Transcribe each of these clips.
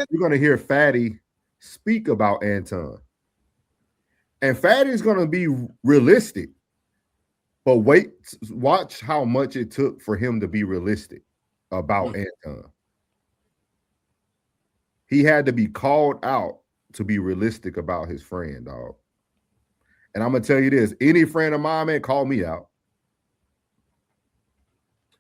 you're gonna hear Fatty speak about Anton, and Fatty's gonna be realistic. But watch how much it took for him to be realistic about Anton. He had to be called out to be realistic about his friend, dog. And I'm gonna tell you this: any friend of mine, man, call me out.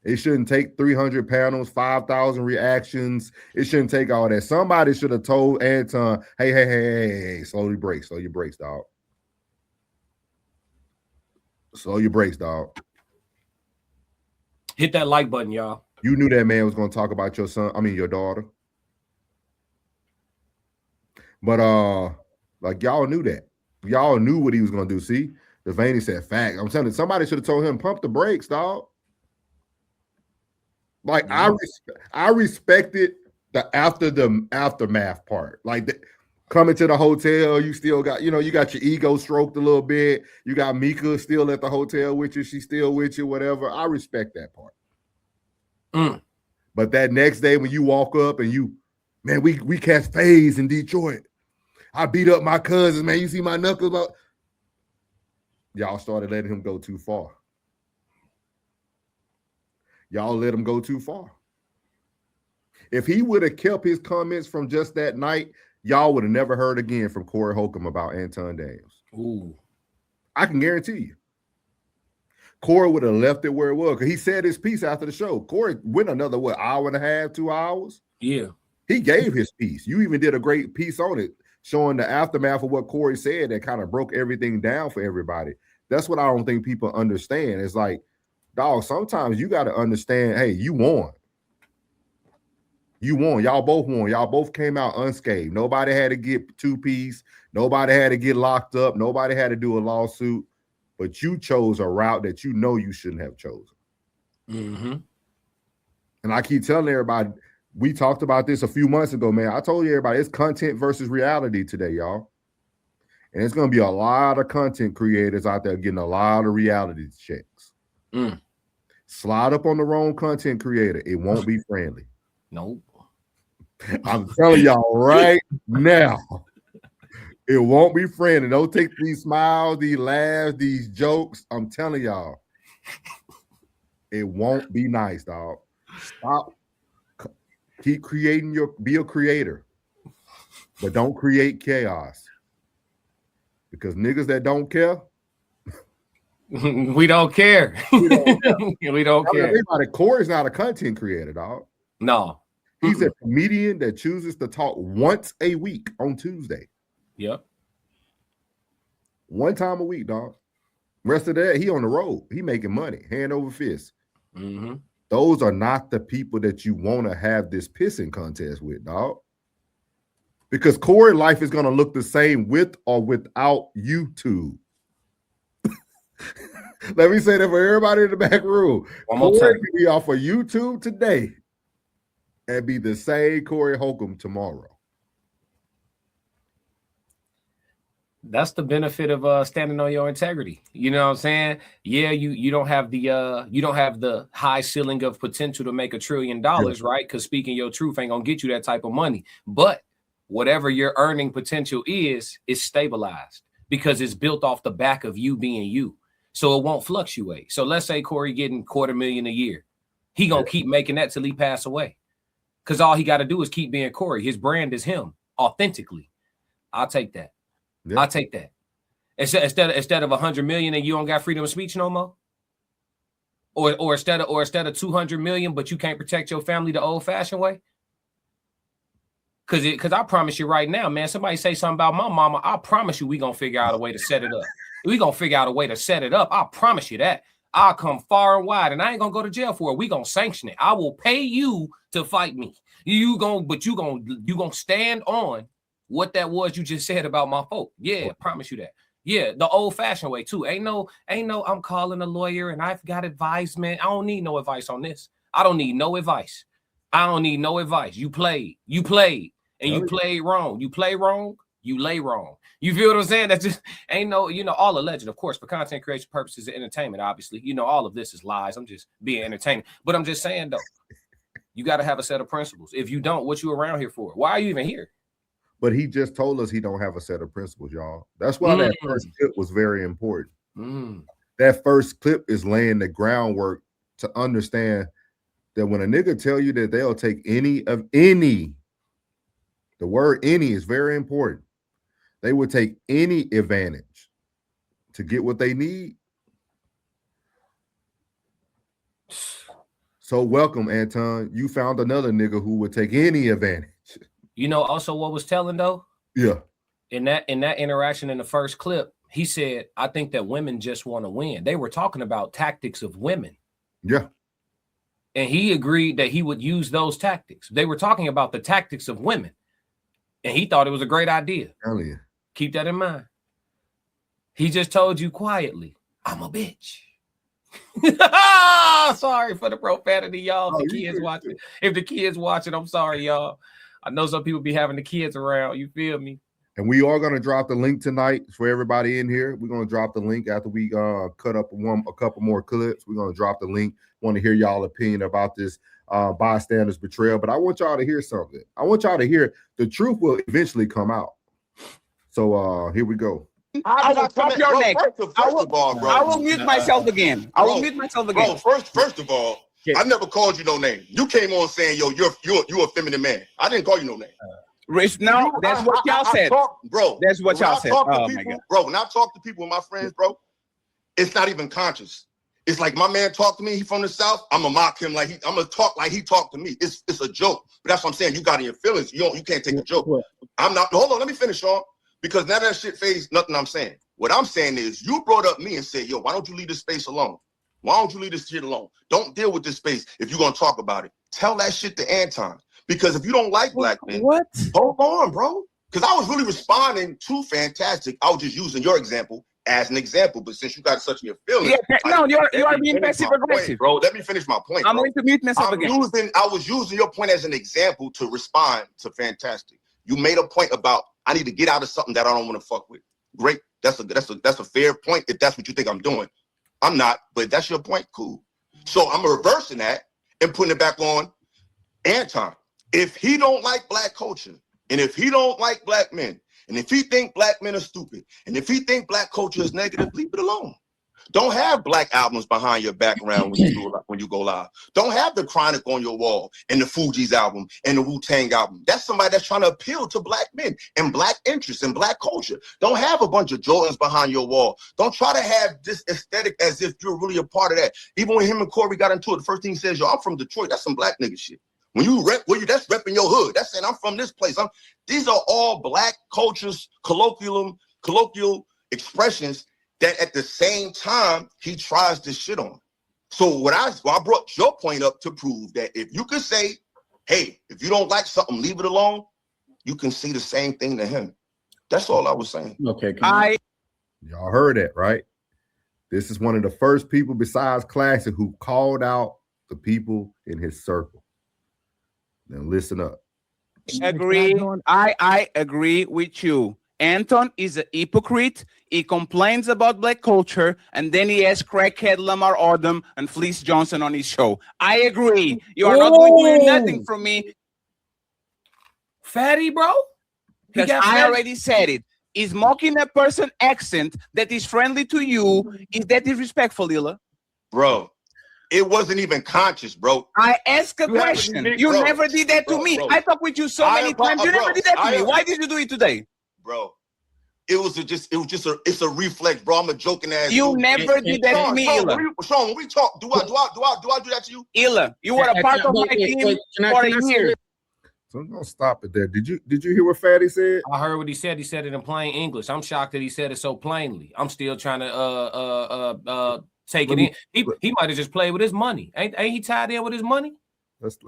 It shouldn't take 300 panels, 5,000 reactions. It shouldn't take all that. Somebody should have told Anton, hey, slow your brakes, dog. Slow your brakes, dog. Hit that like button, y'all. You knew that man was going to talk about your daughter. But like y'all knew that. Y'all knew what he was going to do. See, Devaney said, fact. I'm telling you, somebody should have told him, pump the brakes, dog. Like I respected the aftermath part. Like coming to the hotel, you still got, you got your ego stroked a little bit. You got Mika still at the hotel with you. She's still with you, whatever. I respect that part. But that next day when you walk up and we catch FaZe in Detroit. I beat up my cousins, man. You see my knuckles? Y'all started letting him go too far. Y'all let him go too far. If he would have kept his comments from just that night, y'all would have never heard again from Corey Holcomb about Anton Daniels. Ooh. I can guarantee you. Corey would have left it where it was because he said his piece after the show. Corey went another, hour and a half, 2 hours? Yeah. He gave his piece. You even did a great piece on it, showing the aftermath of what Corey said that kind of broke everything down for everybody. That's what I don't think people understand. It's like, dog, sometimes you got to understand, hey, you won. You won. Y'all both won. Y'all both came out unscathed. Nobody had to get two-piece. Nobody had to get locked up. Nobody had to do a lawsuit. But you chose a route that you know you shouldn't have chosen. Mm-hmm. And I keep telling everybody, we talked about this a few months ago, man. I told you everybody, it's content versus reality today, y'all. And it's going to be a lot of content creators out there getting a lot of reality checks. Slide up on the wrong content creator. It won't be friendly. Nope. I'm telling y'all right now, it won't be friendly. Don't take these smiles, these laughs, these jokes. I'm telling y'all, it won't be nice, dog. Stop. Keep creating be a creator, but don't create chaos. Because niggas that don't care, we don't care. We don't care. Everybody, Corey's not a content creator, dog. No. He's a comedian that chooses to talk once a week on Tuesday. Yep. One time a week, dog. Rest of that, he on the road. He making money, hand over fist. Mm-hmm. Those are not the people that you want to have this pissing contest with, dog. Because Corey's life is going to look the same with or without YouTube. Let me say that for everybody in the back room. Corey can be off of YouTube today and be the same Corey Holcomb tomorrow. That's the benefit of standing on your integrity. You know what I'm saying? Yeah, you don't have the high ceiling of potential to make $1 trillion, right? Because speaking your truth ain't gonna get you that type of money. But whatever your earning potential is stabilized because it's built off the back of you being you. So it won't fluctuate. So let's say Corey getting $250,000 a year. He gonna keep making that till he pass away. Because all he got to do is keep being Corey. His brand is him authentically. I'll take that. Yep. I'll take that. Instead of 100 million and you don't got freedom of speech no more, or instead of 200 million, but you can't protect your family the old-fashioned way. Because I promise you right now, man. Somebody say something about my mama. I promise you, we gonna figure out a way to set it up. We gonna figure out a way to set it up. I promise you that. I'll come far and wide, and I ain't gonna go to jail for it. We gonna sanction it. I will pay you to fight me. You gonna stand on what that was you just said about my folk. Yeah, I promise you that. Yeah, the old-fashioned way too. Ain't no, I'm calling a lawyer and I've got advisement. I don't need no advice on this. I don't need no advice. I don't need no advice. You played, and you played wrong. You play wrong, you lay wrong. You feel what I'm saying? That's just ain't no, all alleged, of course, for content creation purposes and entertainment, obviously. All of this is lies. I'm just being entertaining. But I'm just saying, though, You got to have a set of principles. If you don't, what you around here for? Why are you even here? But he just told us he don't have a set of principles, y'all. That's why that first clip was very important. That first clip is laying the groundwork to understand that when a nigga tell you that they'll take any, the word any is very important. They would take any advantage to get what they need. So welcome, Anton. You found another nigga who would take any advantage. You know, also what was telling though? Yeah. In that interaction in the first clip, he said, I think that women just want to win. They were talking about tactics of women. Yeah. And he agreed that he would use those tactics. They were talking about the tactics of women. And he thought it was a great idea. Earlier. Keep that in mind. He just told you quietly, I'm a bitch. Sorry for the profanity, y'all. If the kids watching, I'm sorry, y'all. I know some people be having the kids around. You feel me? And we are going to drop the link tonight for everybody in here. We're going to drop the link after we cut up a couple more clips. We're going to drop the link. Want to hear y'all opinion about this bystanders betrayal. But I want y'all to hear something. I want y'all to hear the truth will eventually come out. So here we go. I will chop your neck. First of all, bro. I will mute myself again. Bro, first of all, I never called you no name. You came on saying, yo, you're a feminine man. I didn't call you no name. Rich, no, that's what y'all said. Bro, that's what y'all said. Oh my God. Bro, when I talk to people, my friends, bro, it's not even conscious. It's like my man talked to me, he from the South, I'm gonna mock him like I'm gonna talk like he talked to me. It's a joke. But that's what I'm saying. You got in your feelings. You can't take a joke. I'm not, hold on, let me finish, Sean. Because none of that shit phased nothing I'm saying. What I'm saying is you brought up me and said, yo, why don't you leave this space alone? Why don't you leave this shit alone? Don't deal with this space if you're gonna talk about it. Tell that shit to Anton. Because if you don't like black men, hold on, bro. Because I was really responding to Fantastic. I was just using your example as an example, but since you got such your feelings, you are being passive aggressive, bro. Let me finish my point. I'm going to mute myself again. I was using your point as an example to respond to Fantastic. You made a point about I need to get out of something that I don't want to fuck with. Great, that's a fair point if that's what you think I'm doing. I'm not, but that's your point. Cool. So I'm reversing that and putting it back on Anton. If he don't like black culture, and if he don't like black men, and if he think black men are stupid, and if he think black culture is negative, leave it alone. Don't have black albums behind your background when you go live. Don't have the Chronic on your wall and the Fugees album and the Wu-Tang album. That's somebody that's trying to appeal to black men and black interests and black culture. Don't have a bunch of Jordans behind your wall. Don't try to have this aesthetic as if you're really a part of that. Even when him and Corey got into it, the first thing he says, yo, I'm from Detroit. That's some black nigga shit. When you rep, that's repping your hood. That's saying I'm from this place. These are all black cultures, colloquial expressions that at the same time he tries to shit on. So I brought your point up to prove that if you could say, hey, if you don't like something, leave it alone, you can see the same thing to him. That's all I was saying. Okay. Y'all heard that, right? This is one of the first people besides Classic who called out the people in his circle. Now listen up. I agree with you. Anton is a hypocrite. He complains about black culture, and then he has crackhead Lamar Odom and Fleece Johnson on his show. I agree. You are not going to hear nothing from me. Fatty, bro? Because I already said it. Is mocking a person accent that is friendly to you, is that disrespectful, Illa? Bro, it wasn't even conscious, bro. I asked a question. You never did that to me. I talked with you so many times. You never did that to me. Why did you do it today? Bro, it's a reflex, bro. I'm a joking ass. You never did that to me, Illa. Sean, when we talk, do I do that to you? Illa, you were a part of my team for a year. So I'm gonna stop it there. Did you hear what Fatty said? I heard what he said. He said it in plain English. I'm shocked that he said it so plainly. I'm still trying to take it in. He might have just played with his money. Ain't he tied in with his money? Let's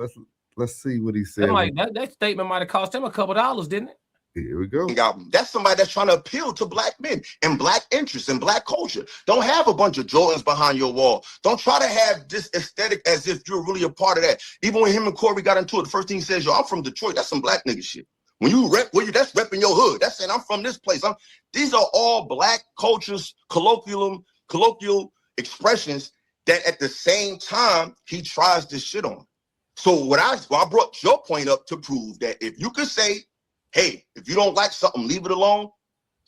see what he said. That statement might have cost him a couple dollars, didn't it? Here we go. That's somebody that's trying to appeal to black men and black interests and black culture. Don't have a bunch of Jordans behind your wall. Don't try to have this aesthetic as if you're really a part of that. Even when him and Corey got into it, the first thing he says, yo, I'm from Detroit. That's some black nigga shit. When you rep, that's repping your hood. That's saying I'm from this place. These are all black cultures, colloquial expressions that at the same time he tries to shit on. So I brought your point up to prove that if you could say, hey, if you don't like something, leave it alone,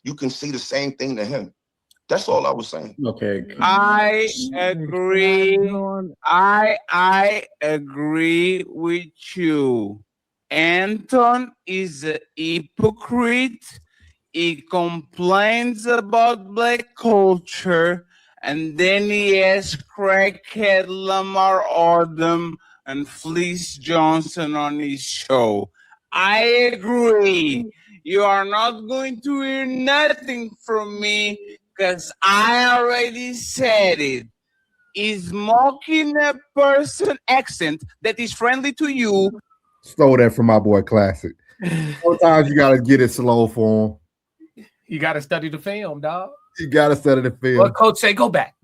you can say the same thing to him. That's all I was saying. Okay. I agree. I agree with you. Anton is a hypocrite. He complains about black culture, and then he has crackhead Lamar Odom and Fleece Johnson on his show. I agree. You are not going to hear nothing from me because I already said it. Is mocking a person accent that is friendly to you. Stole that from my boy Classic. Sometimes you gotta get it slow for him. You got to study the film, dog. You gotta study the film. What coach say? Go back.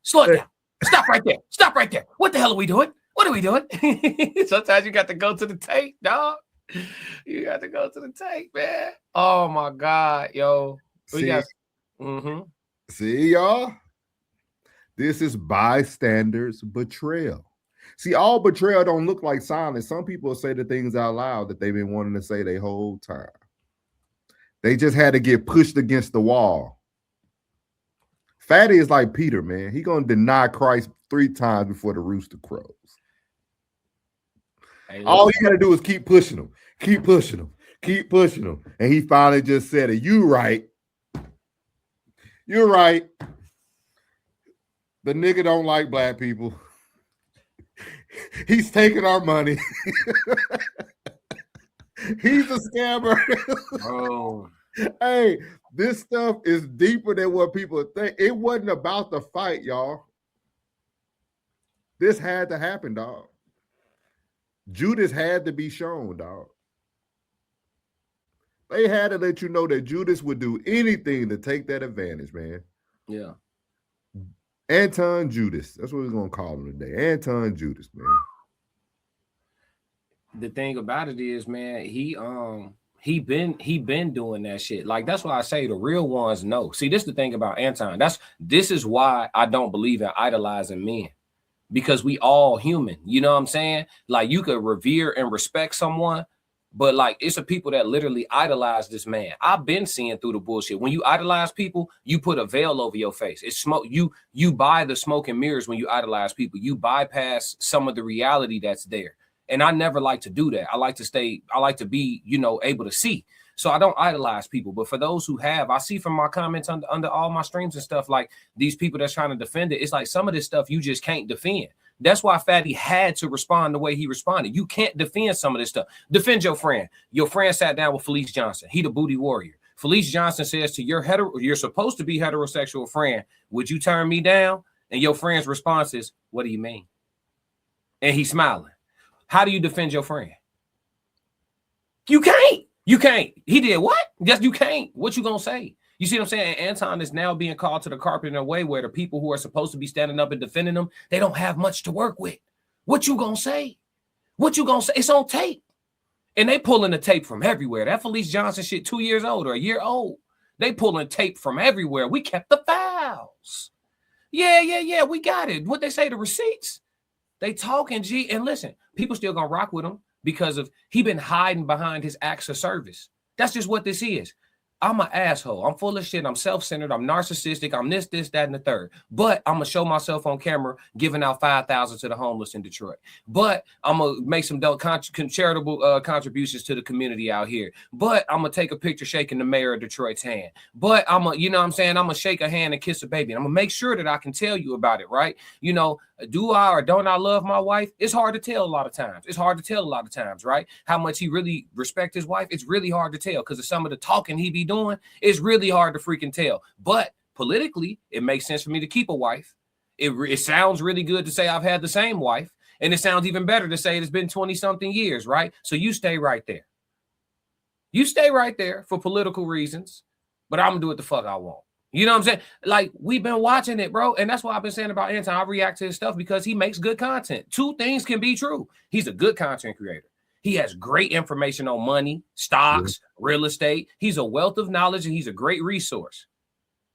Slow it down. Stop right there. What the hell are we doing? What are we doing? Sometimes you got to go to the tape, dog. You got to go to the tape, man. Oh my God, yo. See, y'all. This is bystanders betrayal. See, all betrayal don't look like silence. Some people say the things out loud that they've been wanting to say their whole time. They just had to get pushed against the wall. Fatty is like Peter, man. He gonna deny Christ 3 times before the rooster crows. Hey, all you gotta do is keep pushing him, keep pushing him, keep pushing him. And he finally just said it. You right. You're right. The nigga don't like black people. He's taking our money. He's a scammer. Oh. Hey, this stuff is deeper than what people think. It wasn't about the fight, y'all. This had to happen, dog. Judas had to be shown, dog. They had to let you know that Judas would do anything to take that advantage, man. Yeah. Anton Judas. That's what we're gonna call him today. Anton Judas, man. The thing about it is, man, he been doing that shit. Like, that's why I say the real ones know. See, this is the thing about Anton. This is why I don't believe in idolizing men. Because we all human. You know what I'm saying? Like, you could revere and respect someone, but like, it's the people that literally idolize this man. I've been seeing through the bullshit. When you idolize people, you put a veil over your face. It's smoke. You buy the smoke and mirrors when you idolize people. You bypass some of the reality that's there. And I never like to do that. I like to be, able to see. So I don't idolize people. But for those who have, I see from my comments under all my streams and stuff, like these people that's trying to defend it, it's like some of this stuff you just can't defend. That's why Fatty had to respond the way he responded. You can't defend some of this stuff. Defend your friend. Your friend sat down with Felice Johnson. He the booty warrior. Felice Johnson says to you're supposed to be heterosexual friend, would you turn me down? And your friend's response is, what do you mean? And he's smiling. How do you defend your friend? You can't. You can't. He did what? Yes, you can't. What you gonna say? You see what I'm saying? Anton is now being called to the carpet in a way where the people who are supposed to be standing up and defending them, they don't have much to work with. What you gonna say? What you gonna say? It's on tape. And they pulling the tape from everywhere. That Felice Johnson shit 2 years old or a year old. They pulling tape from everywhere. We kept the files. Yeah. We got it. What they say, the receipts. They talking, G. And listen, people still gonna rock with him because of he been hiding behind his acts of service. That's just what this is. I'm an asshole. I'm full of shit. I'm self-centered. I'm narcissistic. I'm this, that, and the third. But I'm going to show myself on camera giving out $5,000 to the homeless in Detroit. But I'm going to make some charitable contributions to the community out here. But I'm going to take a picture shaking the mayor of Detroit's hand. But I'm going to, I'm going to shake a hand and kiss a baby. And I'm going to make sure that I can tell you about it, right? Do I or don't I love my wife? It's hard to tell a lot of times. Right? How much he really respects his wife, it's really hard to tell because of some of the talking he be doing. It's really hard to freaking tell. But politically, it makes sense for me to keep a wife. It sounds really good to say I've had the same wife. And it sounds even better to say it's been 20-something years, right? So you stay right there. You stay right there for political reasons, but I'm going to do what the fuck I want. You know what I'm saying? Like, we've been watching it, bro. And that's why I've been saying about Anton. I react to his stuff because he makes good content. Two things can be true. He's a good content creator. He has great information on money, stocks, real estate. He's a wealth of knowledge and he's a great resource.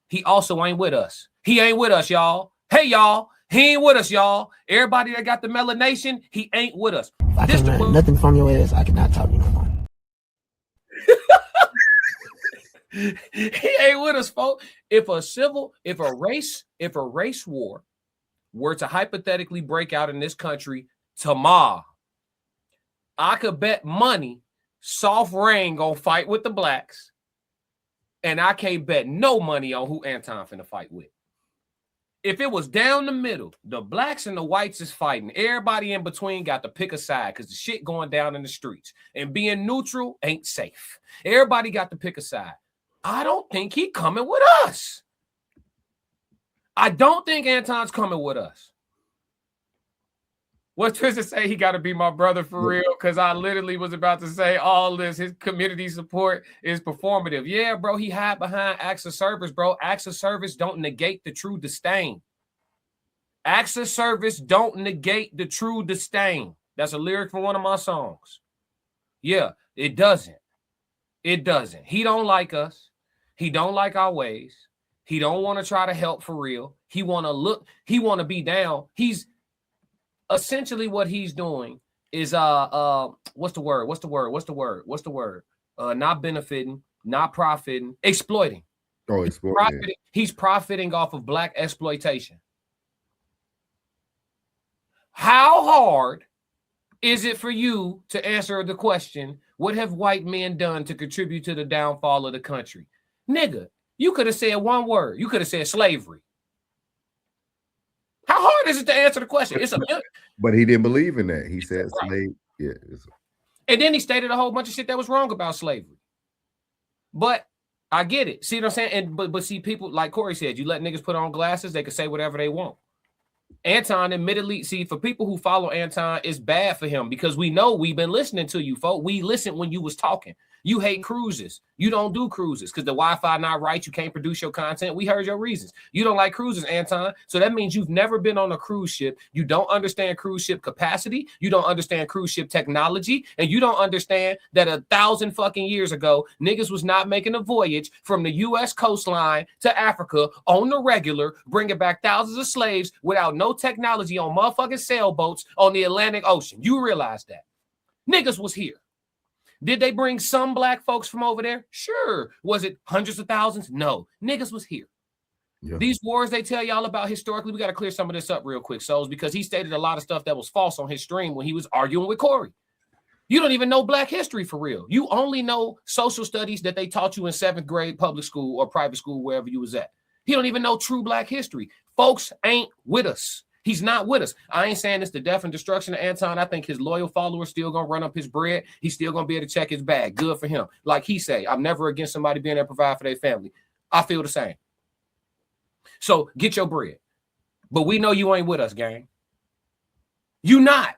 He also ain't with us. He ain't with us, y'all. Hey, y'all. He ain't with us, y'all. Everybody that got the melanation, he ain't with us. If I can learn nothing from your ass, I cannot talk to you no more. He ain't with us, folks. If a race war were to hypothetically break out in this country tomorrow, I could bet money Soft Rain gonna fight with the blacks, and I can't bet no money on who Anton finna fight with. If it was down the middle, the blacks and the whites is fighting. Everybody in between got to pick a side because the shit going down in the streets. And being neutral ain't safe. Everybody got to pick a side. I don't think he coming with us. I don't think Anton's coming with us. What Tristan say? He got to be my brother for real, because I literally was about to say all this. His community support is performative. Yeah, bro, he hide behind acts of service, bro. Acts of service don't negate the true disdain. Acts of service don't negate the true disdain. That's a lyric from one of my songs. Yeah, it doesn't. It doesn't. He don't like us. He don't like our ways. He don't want to try to help for real. He want to be down. He's essentially what he's doing is what's the word? Not benefiting, not profiting, exploiting. Oh, exploiting. He's profiting off of black exploitation. How hard is it for you to answer the question, what have white men done to contribute to the downfall of the country? Nigga, you could have said one word. You could have said slavery. How hard is it to answer the question? But he didn't believe in that. He said slave. Yeah. And then he stated a whole bunch of shit that was wrong about slavery. But I get it. See what I'm saying? And but see, people, like Corey said, you let niggas put on glasses, they can say whatever they want. Anton admittedly, see, for people who follow Anton, it's bad for him because we know we've been listening to you, folks. We listened when you was talking. You hate cruises. You don't do cruises because the Wi-Fi not right. You can't produce your content. We heard your reasons. You don't like cruises, Anton. So that means you've never been on a cruise ship. You don't understand cruise ship capacity. You don't understand cruise ship technology. And you don't understand that 1,000 fucking years ago, niggas was not making a voyage from the U.S. coastline to Africa on the regular, bringing back thousands of slaves without no technology on motherfucking sailboats on the Atlantic Ocean. You realize that. Niggas was here. Did they bring some black folks from over there? Sure. Was it hundreds of thousands? No. Niggas was here. Yeah. These wars they tell y'all about historically, we got to clear some of this up real quick, Souls, because he stated a lot of stuff that was false on his stream when he was arguing with Corey. You don't even know black history for real. You only know social studies that they taught you in 7th grade public school or private school, wherever you was at. He don't even know true black history. Folks ain't with us. He's not with us. I ain't saying it's the death and destruction of Anton. I think his loyal followers still gonna run up his bread. He's still gonna be able to check his bag. Good for him. Like he say, I'm never against somebody being able to provide for their family. I feel the same. So get your bread. But we know you ain't with us, gang. You not.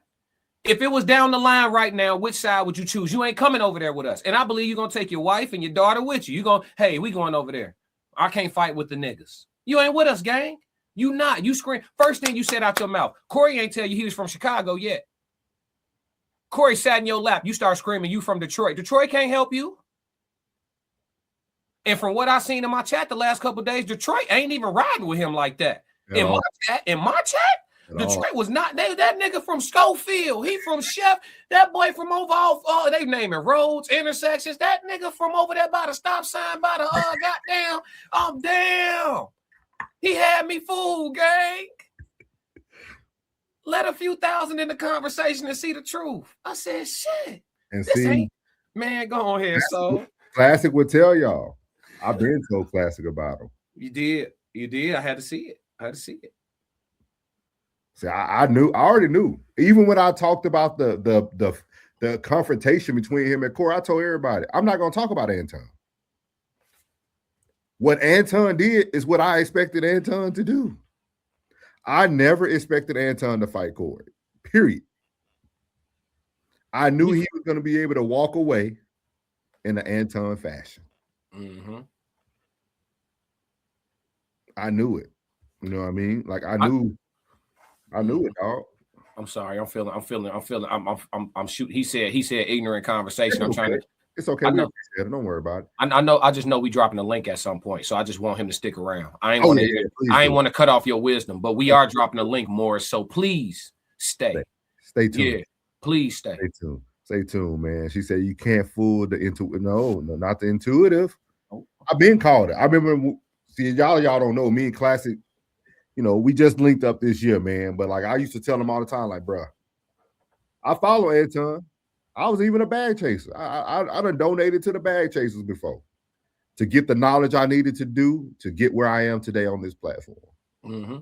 If it was down the line right now, which side would you choose? You ain't coming over there with us. And I believe you're gonna take your wife and your daughter with you. You're gonna, hey, we going over there. I can't fight with the niggas. You ain't with us, gang. You not. You scream. First thing you said out your mouth. Corey ain't tell you he was from Chicago yet. Corey sat in your lap. You start screaming, you from Detroit. Detroit can't help you. And from what I seen in my chat the last couple of days, Detroit ain't even riding with him like that. In my chat, Detroit was not. That nigga from Schofield. He from Chef. That boy from over off. Oh, they naming roads, intersections. That nigga from over there by the stop sign, by the goddamn. I'm down. He had me fooled, gang. Let a few thousand in the conversation and see the truth. I said, shit. And this see, man, go on here. So Classic would tell y'all. I've been so classic about him. You did. I had to see it. See, I already knew. Even when I talked about the confrontation between him and Corey, I told everybody, I'm not gonna talk about Anton. What Anton did is what I expected Anton to do. I never expected Anton to fight Corey, period. I knew he was going to be able to walk away in an Anton fashion. Mm-hmm. I knew it. You know what I mean? Like I knew it, dog. I'm sorry. I'm shooting. He said ignorant conversation. I'm trying It's okay. I We know. appreciate it. Don't worry about it. I know. I just know we dropping a link at some point, so I just want him to stick around. I ain't Oh, want yeah, to. yeah, please I ain't do. want to cut off your wisdom, but we are dropping a link more. So please stay. Stay tuned. Yeah, please stay. Stay tuned. Stay tuned, man. She said you can't fool the intuitive. No, not the intuitive. I've been called it. I remember. See, y'all don't know me and Classic. You know, we just linked up this year, man. But like I used to tell him all the time, like, bro, I follow Anton. I was even a bag chaser. I done donated to the bag chasers before to get the knowledge I needed to do to get where I am today on this platform. Mm-hmm.